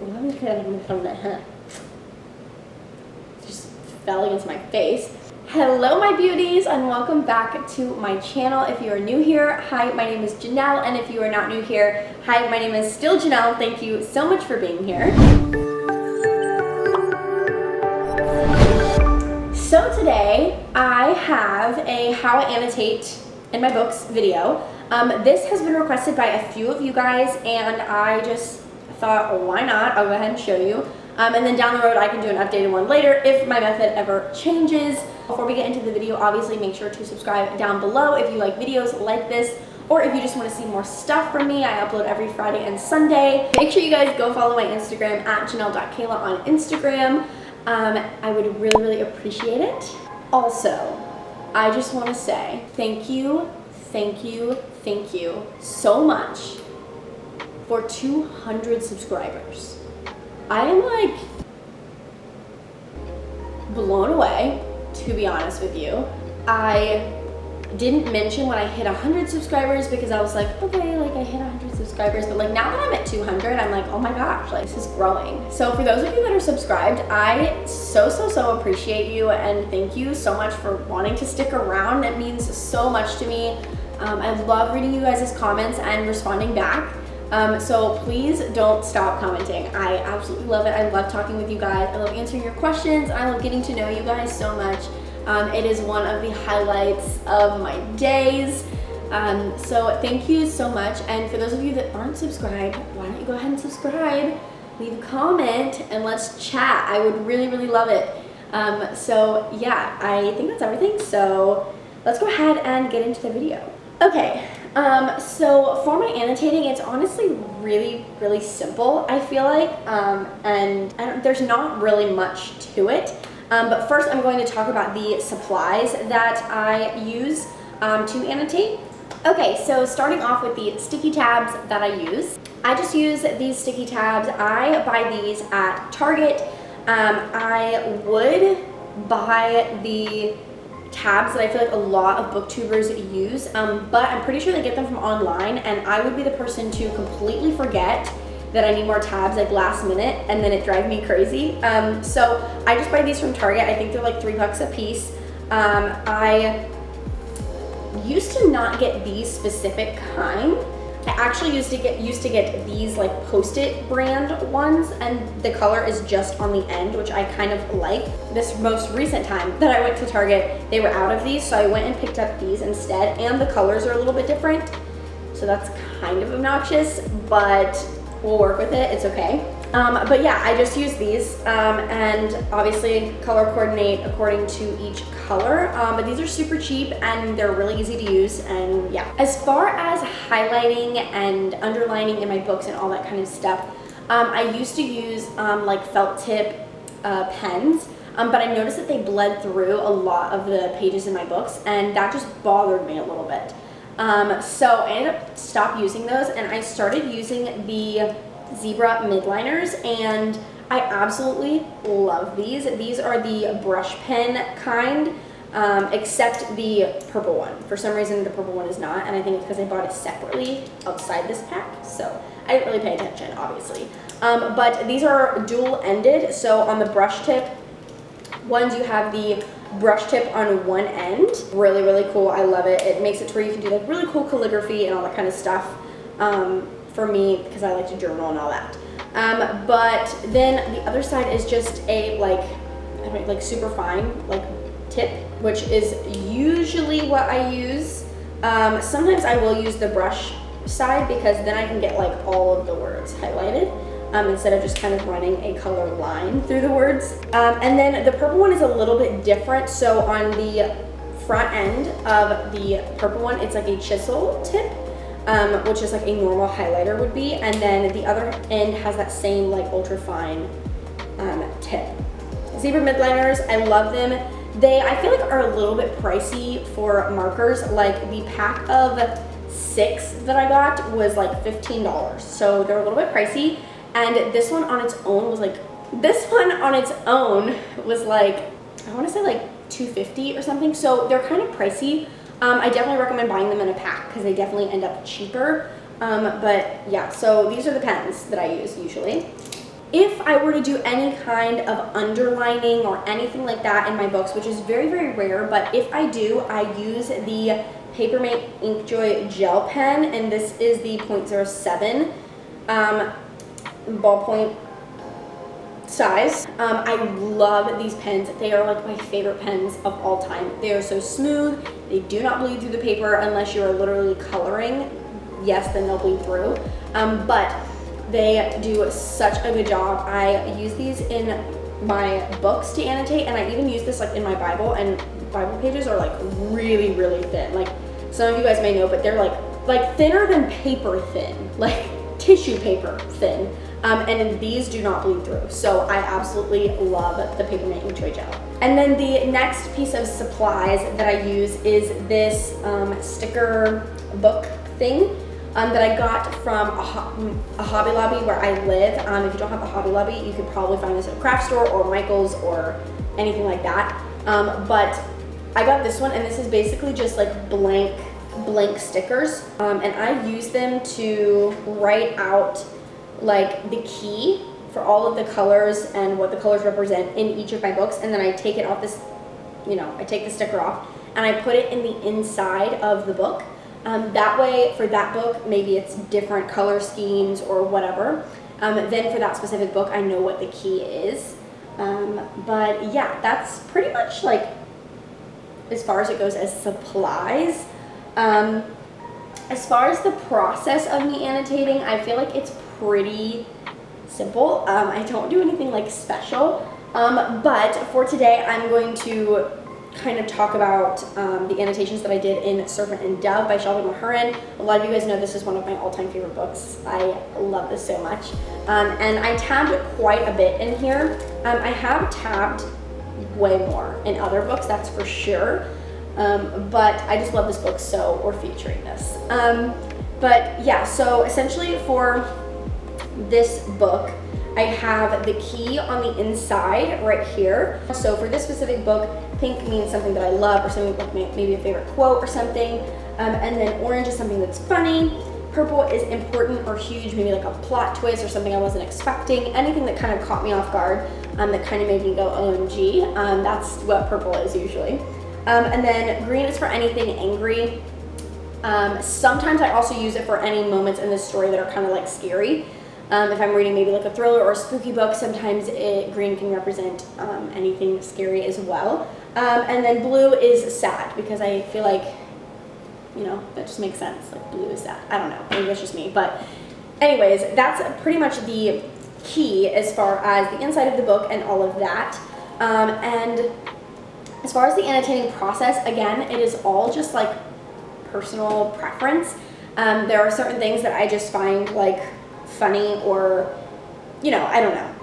let me put it from the just fell against my face. Hello my beauties and welcome back to my channel. If you are new here, hi, my name is Janelle, and if you are not new here, hi, my name is still Janelle. Thank you so much for being here. So today I have a how I annotate in my books video. This has been requested by a few of you guys, and I just thought, well, why not? I'll go ahead and show you. And then down the road I can do an updated one later if my method ever changes. Before we get into the video, obviously make sure to subscribe down below if you like videos like this, or if you just want to see more stuff from me. I upload every Friday and Sunday. Make sure you guys go follow my Instagram at janelle.kayla on Instagram. I would really appreciate it. Also, I just want to say thank you so much for 200 subscribers. I am like blown away, to be honest with you. I didn't mention when I hit 100 subscribers because I was like, okay, like I hit 100 subscribers, but like now that I'm at 200, I'm like, oh my gosh, like this is growing. So for those of you that are subscribed, I so appreciate you, and thank you so much for wanting to stick around. It means so much to me. I love reading you guys' comments and responding back. So please don't stop commenting. I absolutely love it. I love talking with you guys. I love answering your questions. I love getting to know you guys so much. It is one of the highlights of my days. So thank you so much. And for those of you that aren't subscribed, why don't you go ahead and subscribe, leave a comment, and let's chat. I would really love it. So yeah, I think that's everything. So let's go ahead and get into the video. Okay, so for my annotating, it's honestly really simple, I feel like, and there's not really much to it. But first I'm going to talk about the supplies that I use to annotate. Okay, so starting off with the sticky tabs that I use. I just use these sticky tabs. I buy these at Target. I would buy the tabs that I feel like a lot of booktubers use, but I'm pretty sure they get them from online, and I would be the person to completely forget that I need more tabs like last minute, and then it drives me crazy. So I just buy these from Target. I think they're like $3 a piece. I used to not get these specific kind. I actually used to get these like Post-it brand ones, and the color is just on the end, which I kind of like. This most recent time that I went to Target, they were out of these, so I went and picked up these instead, and the colors are a little bit different, so that's kind of obnoxious, but we'll work with it, it's okay. But yeah, I just use these, and obviously color coordinate according to each color, but these are super cheap and they're really easy to use, and yeah. As far as highlighting and underlining in my books and all that kind of stuff, I used to use like felt tip pens, but I noticed that they bled through a lot of the pages in my books, and that just bothered me a little bit. So I ended up stopped using those, and I started using the zebra midliners, and I absolutely love these. These are the brush pen kind, except the purple one. For some reason the purple one is not, and I think it's because I bought it separately outside this pack, so I didn't really pay attention, obviously. But these are dual-ended, so on the brush tip ones you have the brush tip on one end. Really cool. I love it. It makes it to where you can do like really cool calligraphy and all that kind of stuff. For me, because I like to journal and all that. But then the other side is just a like super fine like tip, which is usually what I use. Sometimes I will use the brush side because then I can get like all of the words highlighted, instead of just kind of running a color line through the words. And then the purple one is a little bit different. So on the front end of the purple one, it's like a chisel tip, which is like a normal highlighter would be, and then the other end has that same like ultra fine tip. Zebra midliners, I love them. They, I feel like, are a little bit pricey for markers. Like the pack of 6 that I got was like $15, so they're a little bit pricey. And this one on its own was like, I want to say like $2.50 or something. So they're kind of pricey. I definitely recommend buying them in a pack because they definitely end up cheaper. But yeah, so these are the pens that I use usually. if I were to do any kind of underlining or anything like that in my books, which is very, very rare, but if I do, I use the Papermate Inkjoy gel pen, and this is the .07 ballpoint size. I love these pens. They are like my favorite pens of all time. They are so smooth. They do not bleed through the paper unless you are literally coloring. Yes, then they'll bleed through. But they do such a good job. I use these in my books to annotate, and I even use this like in my Bible, and Bible pages are like really, really thin. Like some of you guys may know, but they're like thinner than paper thin, like tissue paper thin. And these do not bleed through. So I absolutely love the Papermate Inkjoy gel. And then the next piece of supplies that I use is this sticker book thing that I got from a Hobby Lobby where I live. If you don't have a Hobby Lobby, you could probably find this at a craft store or Michael's or anything like that. But I got this one, and this is basically just like blank stickers. And I use them to write out like the key for all of the colors and what the colors represent in each of my books, and then I take it off this, I take the sticker off and I put it in the inside of the book. That way, for that book, maybe it's different color schemes or whatever. Then for that specific book, I know what the key is. But yeah, that's pretty much like as far as it goes as supplies. As far as the process of me annotating, I feel like it's pretty simple. I don't do anything like special. But for today, I'm going to kind of talk about the annotations that I did in Serpent and Dove by Shelby Mahurin. A lot of you guys know this is one of my all-time favorite books. I love this so much. And I tabbed quite a bit in here. I have tabbed way more in other books, that's for sure. But I just love this book, so we're featuring this. But yeah, so essentially for this book, I have the key on the inside right here. So for this specific book, pink means something that I love, or something like maybe a favorite quote or something. And then orange is something that's funny. Purple is important or huge, maybe like a plot twist or something I wasn't expecting. Anything that kind of caught me off guard, that kind of made me go, OMG. That's what purple is usually. And then green is for anything angry. Sometimes I also use it for any moments in the story that are kind of like scary. If I'm reading maybe like a thriller or a spooky book, sometimes green can represent anything scary as well. And then blue is sad, because I feel like, that just makes sense. Like blue is sad. I don't know, maybe that's just me. But anyways, that's pretty much the key as far as the inside of the book and all of that. And as far as the annotating process, again, it is all just like personal preference. There are certain things that I just find like funny, or I don't know.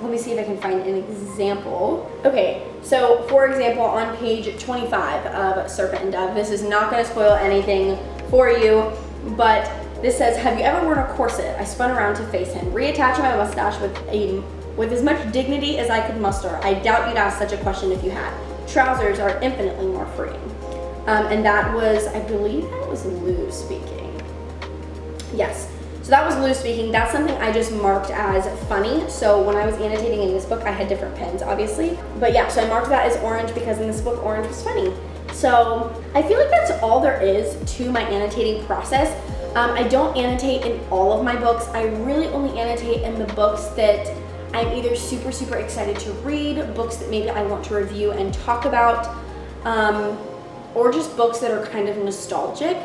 Let me see if I can find an example. Okay, so for example, on page 25 of Serpent and Dove, this is not going to spoil anything for you, but this says, "Have you ever worn a corset? I spun around to face him, reattaching my mustache with as much dignity as I could muster. I doubt you'd ask such a question if you had. Trousers are infinitely more freeing." And that was, I believe that was Lou speaking. Yes. So that was Lou speaking. That's something I just marked as funny. So when I was annotating in this book, I had different pens, obviously. But yeah, so I marked that as orange because in this book, orange was funny. So I feel like that's all there is to my annotating process. I don't annotate in all of my books. I really only annotate in the books that I'm either super, super excited to read, books that maybe I want to review and talk about, or just books that are kind of nostalgic.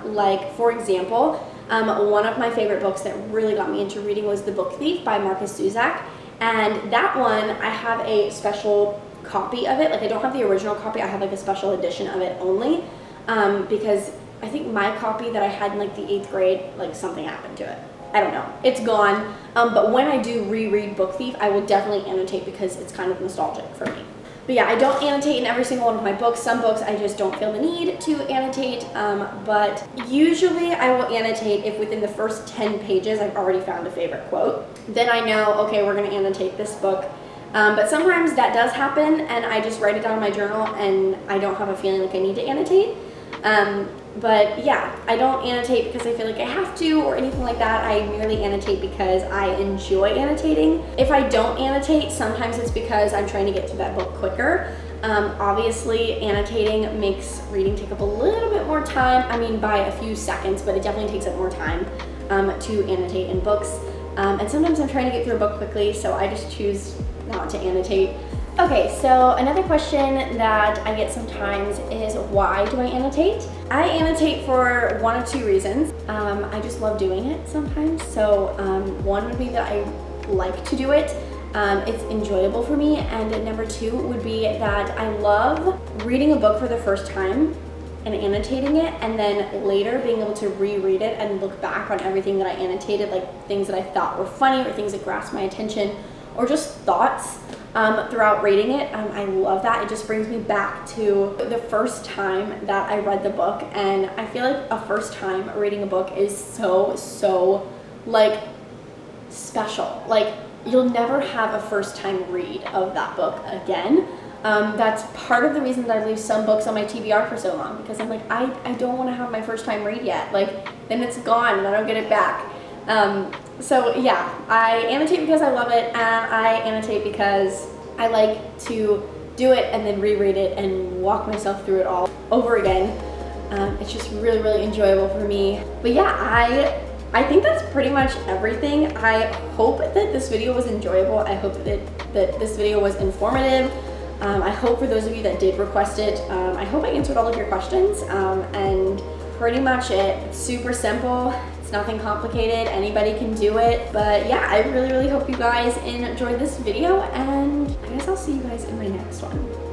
Like, for example, one of my favorite books that really got me into reading was The Book Thief by Marcus Zusak. And that one, I have a special copy of it. Like, I don't have the original copy, I have like a special edition of it only, because I think my copy that I had in like the 8th grade, like something happened to it. I don't know, it's gone. But when I do reread Book Thief, I will definitely annotate because it's kind of nostalgic for me. But yeah, I don't annotate in every single one of my books. Some books I just don't feel the need to annotate, but usually I will annotate if within the first 10 pages I've already found a favorite quote. Then I know, okay, we're gonna annotate this book. But sometimes that does happen and I just write it down in my journal and I don't have a feeling like I need to annotate. But yeah, I don't annotate because I feel like I have to or anything like that. I merely annotate because I enjoy annotating. If I don't annotate, sometimes it's because I'm trying to get through that book quicker. Obviously, annotating makes reading take up a little bit more time. I mean, by a few seconds, but it definitely takes up more time to annotate in books. And sometimes I'm trying to get through a book quickly, so I just choose not to annotate. Okay, so another question that I get sometimes is, why do I annotate? I annotate for one of two reasons. I just love doing it sometimes. So one would be that I like to do it. It's enjoyable for me. And number two would be that I love reading a book for the first time and annotating it, and then later being able to reread it and look back on everything that I annotated, like things that I thought were funny or things that grasped my attention, or just thoughts throughout reading it. I love that. It just brings me back to the first time that I read the book, and I feel like a first time reading a book is so like special. Like, you'll never have a first time read of that book again. That's part of the reason that I leave some books on my TBR for so long, because I'm like, I don't want to have my first time read yet. Like, then it's gone and I don't get it back. So yeah, I annotate because I love it, and I annotate because I like to do it and then reread it and walk myself through it all over again. It's just really enjoyable for me. But yeah, I think that's pretty much everything. I hope that this video was enjoyable. I hope that this video was informative. I hope for those of you that did request it, I hope I answered all of your questions, and pretty much it. It's super simple. It's nothing complicated. Anybody can do it. But yeah, I really hope you guys enjoyed this video, and I guess I'll see you guys in my next one.